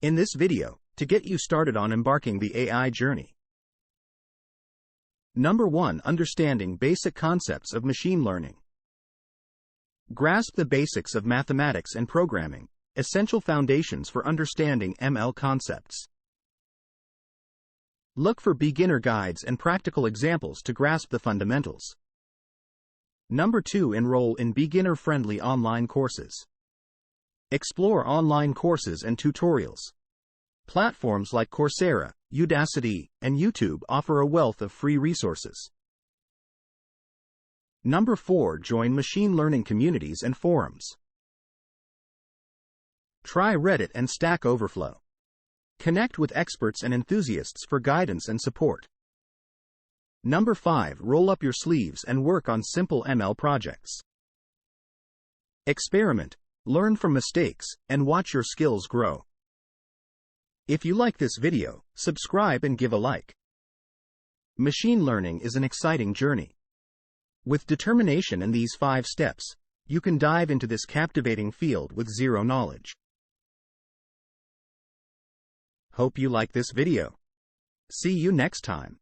In this video, to get you started on embarking the AI journey. Number 1. Understanding basic concepts of machine learning. Grasp the basics of mathematics and programming, essential foundations for understanding ML concepts. Look for beginner guides and practical examples to grasp the fundamentals. Number 2. Enroll in beginner-friendly online courses. Explore online courses and tutorials. Platforms like Coursera, Udacity, and YouTube offer a wealth of free resources. Number 4. Join machine learning communities and forums. Try Reddit and Stack Overflow. Connect with experts and enthusiasts for guidance and support. Number 5. Roll up your sleeves and work on simple ML projects. Experiment, learn from mistakes, and watch your skills grow. If you like this video, subscribe and give a like. Machine learning is an exciting journey. With determination and these 5 steps, you can dive into this captivating field with zero knowledge. Hope you like this video. See you next time.